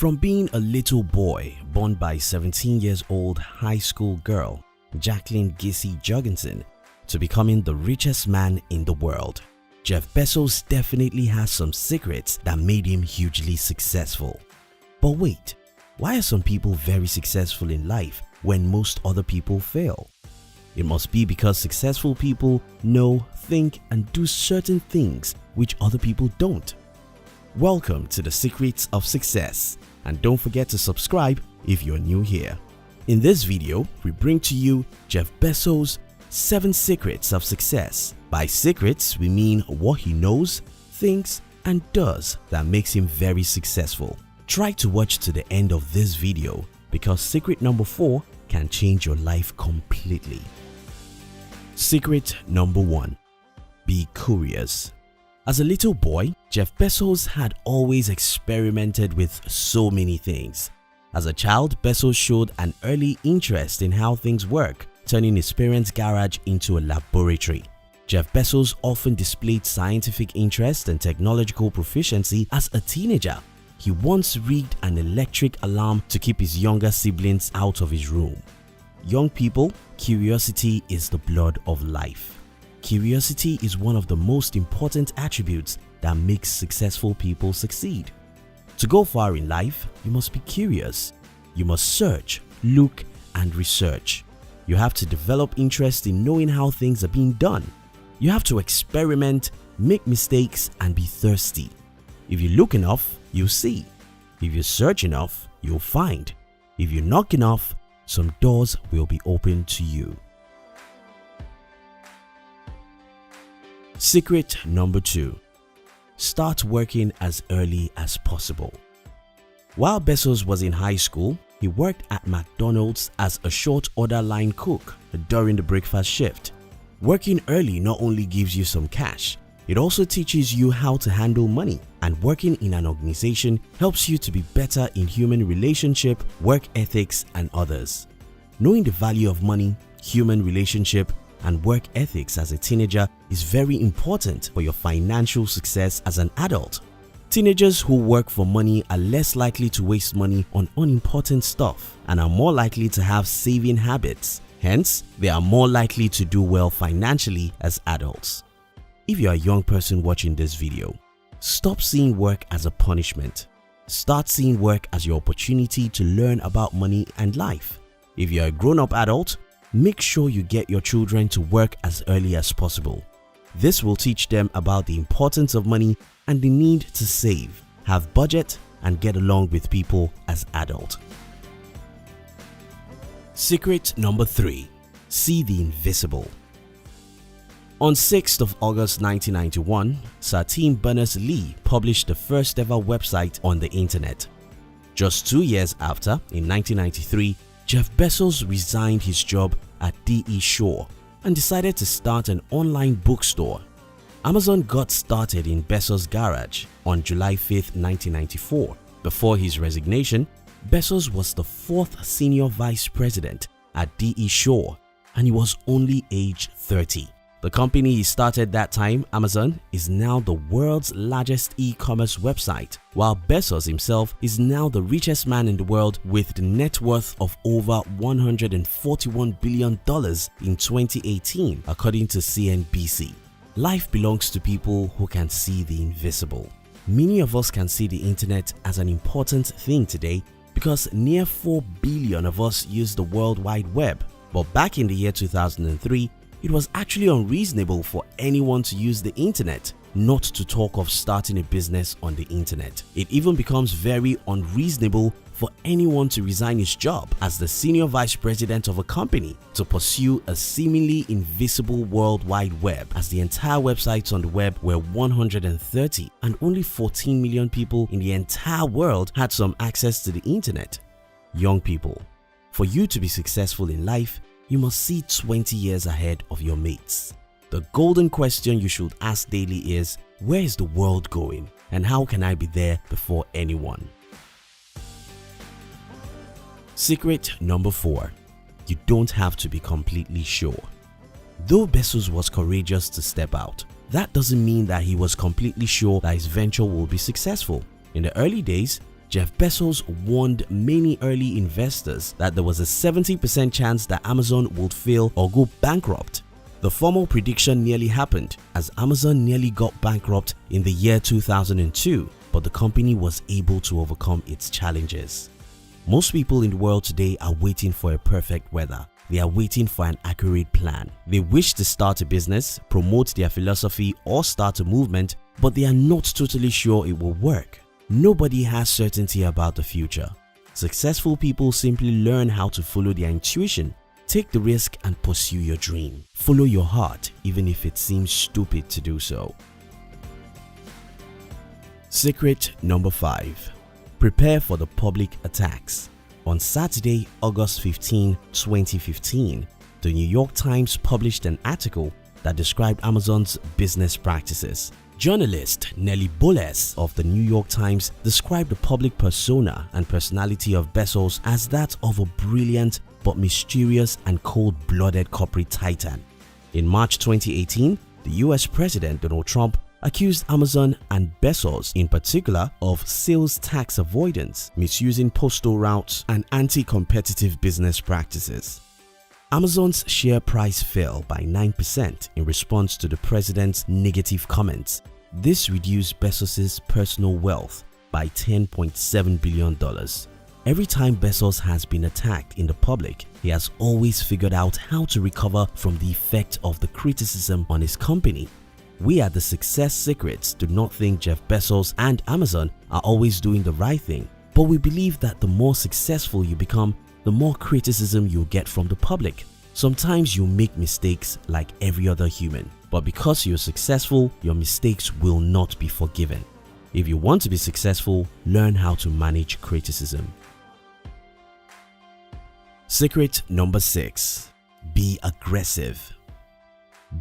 From being a little boy born by 17 years old high school girl Jacqueline Gissie Jorgensen to becoming the richest man in the world, Jeff Bezos definitely has some secrets that made him hugely successful. But wait, why are some people very successful in life when most other people fail? It must be because successful people know, think, and do certain things which other people don't. Welcome to the Secrets of Success, and don't forget to subscribe if you're new here. In this video, we bring to you Jeff Bezos' 7 Secrets of Success. By secrets, we mean what he knows, thinks, and does that makes him very successful. Try to watch to the end of this video because secret number 4 can change your life completely. Secret number 1. Be curious. As a little boy, Jeff Bezos had always experimented with so many things. As a child, Bezos showed an early interest in how things work, turning his parents' garage into a laboratory. Jeff Bezos often displayed scientific interest and technological proficiency as a teenager. He once rigged an electric alarm to keep his younger siblings out of his room. Young people, curiosity is the blood of life. Curiosity is one of the most important attributes that makes successful people succeed. To go far in life, you must be curious. You must search, look, and research. You have to develop interest in knowing how things are being done. You have to experiment, make mistakes, and be thirsty. If you look enough, you'll see. If you search enough, you'll find. If you knock enough, some doors will be opened to you. Secret number 2. Start working as early as possible. While Bezos was in high school, he worked at McDonald's as a short order line cook during the breakfast shift. Working early not only gives you some cash, it also teaches you how to handle money, and working in an organization helps you to be better in human relationship, work ethics, and others. Knowing the value of money, human relationship, and work ethics as a teenager is very important for your financial success as an adult. Teenagers who work for money are less likely to waste money on unimportant stuff and are more likely to have saving habits. Hence, they are more likely to do well financially as adults. If you are a young person watching this video, stop seeing work as a punishment. Start seeing work as your opportunity to learn about money and life. If you are a grown-up adult, make sure you get your children to work as early as possible. This will teach them about the importance of money and the need to save, have budget, and get along with people as adults. Secret number 3. See the invisible. On 6th of August 1991, Sir Tim Berners-Lee published the first ever website on the internet. Just 2 years after, in 1993, Jeff Bezos resigned his job at D.E. Shaw and decided to start an online bookstore. Amazon got started in Bezos' garage on July 5, 1994. Before his resignation, Bezos was the 4th senior vice president at D.E. Shaw, and he was only age 30. The company he started that time, Amazon, is now the world's largest e-commerce website, while Bezos himself is now the richest man in the world with the net worth of over $141 billion in 2018, according to CNBC. Life belongs to people who can see the invisible. Many of us can see the internet as an important thing today because near 4 billion of us use the World Wide Web. But back in the year 2003, it was actually unreasonable for anyone to use the internet, not to talk of starting a business on the internet. It even becomes very unreasonable for anyone to resign his job as the senior vice president of a company to pursue a seemingly invisible World Wide Web, as the entire websites on the web were 130 and only 14 million people in the entire world had some access to the internet. Young people, for you to be successful in life, you must see 20 years ahead of your mates. The golden question you should ask daily is, where is the world going and how can I be there before anyone? Secret number 4. You don't have to be completely sure. Though Bezos was courageous to step out, that doesn't mean that he was completely sure that his venture will be successful. In the early days, Jeff Bezos warned many early investors that there was a 70% chance that Amazon would fail or go bankrupt. The formal prediction nearly happened, as Amazon nearly got bankrupt in the year 2002, but the company was able to overcome its challenges. Most people in the world today are waiting for a perfect weather. They are waiting for an accurate plan. They wish to start a business, promote their philosophy, or start a movement, but they are not totally sure it will work. Nobody has certainty about the future. Successful people simply learn how to follow their intuition, take the risk, and pursue your dream. Follow your heart, even if it seems stupid to do so. Secret number 5. Prepare for the public attacks. On Saturday, August 15, 2015, the New York Times published an article that described Amazon's business practices. Journalist Nellie Boles of the New York Times described the public persona and personality of Bezos as that of a brilliant but mysterious and cold-blooded corporate titan. In March 2018, the US President Donald Trump accused Amazon and Bezos in particular of sales tax avoidance, misusing postal routes, and anti-competitive business practices. Amazon's share price fell by 9% in response to the president's negative comments. This reduced Bezos's personal wealth by $10.7 billion. Every time Bezos has been attacked in the public, he has always figured out how to recover from the effect of the criticism on his company. We at the Success Secrets do not think Jeff Bezos and Amazon are always doing the right thing, but we believe that the more successful you become, the more criticism you'll get from the public. Sometimes you make mistakes like every other human, but because you're successful, your mistakes will not be forgiven. If you want to be successful, learn how to manage criticism. Secret number 6. Be aggressive.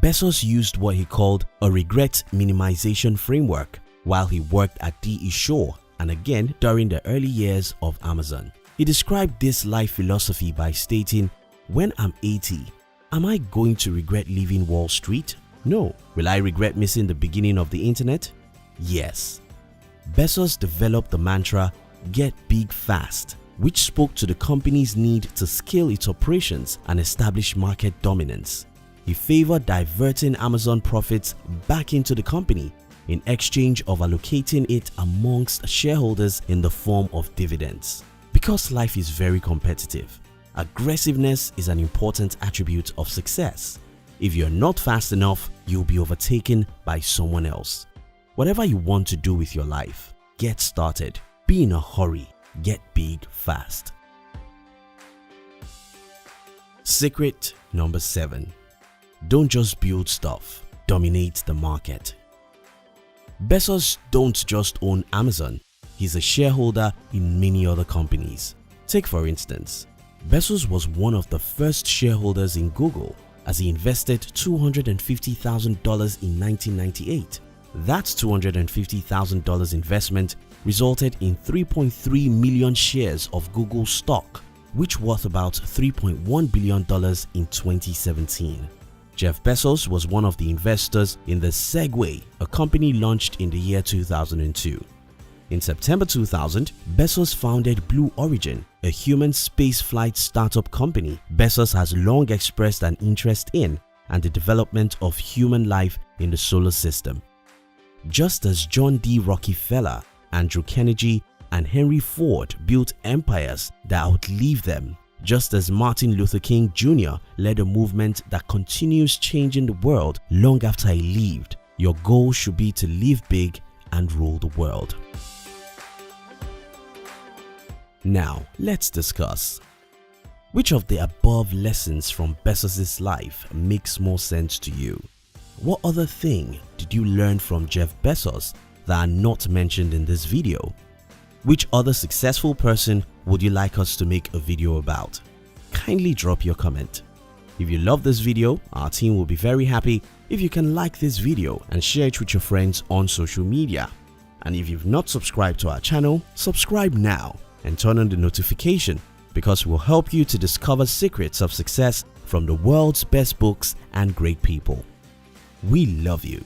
Bezos used what he called a regret minimization framework while he worked at D.E. Shaw and again during the early years of Amazon. He described this life philosophy by stating, "When I'm 80, am I going to regret leaving Wall Street? No. Will I regret missing the beginning of the internet? Yes." Bezos developed the mantra, "Get big fast," which spoke to the company's need to scale its operations and establish market dominance. He favored diverting Amazon profits back into the company in exchange of allocating it amongst shareholders in the form of dividends. Because life is very competitive, aggressiveness is an important attribute of success. If you're not fast enough, you'll be overtaken by someone else. Whatever you want to do with your life, get started. Be in a hurry. Get big fast. Secret number 7. Don't just build stuff, dominate the market. Bezos don't just own Amazon, he's a shareholder in many other companies. Take for instance, Bezos was one of the first shareholders in Google as he invested $250,000 in 1998. That $250,000 investment resulted in 3.3 million shares of Google stock, which worth about $3.1 billion in 2017. Jeff Bezos was one of the investors in the Segway, a company launched in the year 2002. In September 2000, Bezos founded Blue Origin, a human spaceflight startup company. Bezos has long expressed an interest in and the development of human life in the solar system. Just as John D. Rockefeller, Andrew Carnegie, and Henry Ford built empires that outlived them, just as Martin Luther King Jr. led a movement that continues changing the world long after he lived, your goal should be to live big and rule the world. Now, let's discuss. Which of the above lessons from Bezos' life makes more sense to you? What other thing did you learn from Jeff Bezos that are not mentioned in this video? Which other successful person would you like us to make a video about? Kindly drop your comment. If you love this video, our team will be very happy if you can like this video and share it with your friends on social media. And if you've not subscribed to our channel, subscribe now and turn on the notification, because it will help you to discover secrets of success from the world's best books and great people. We love you.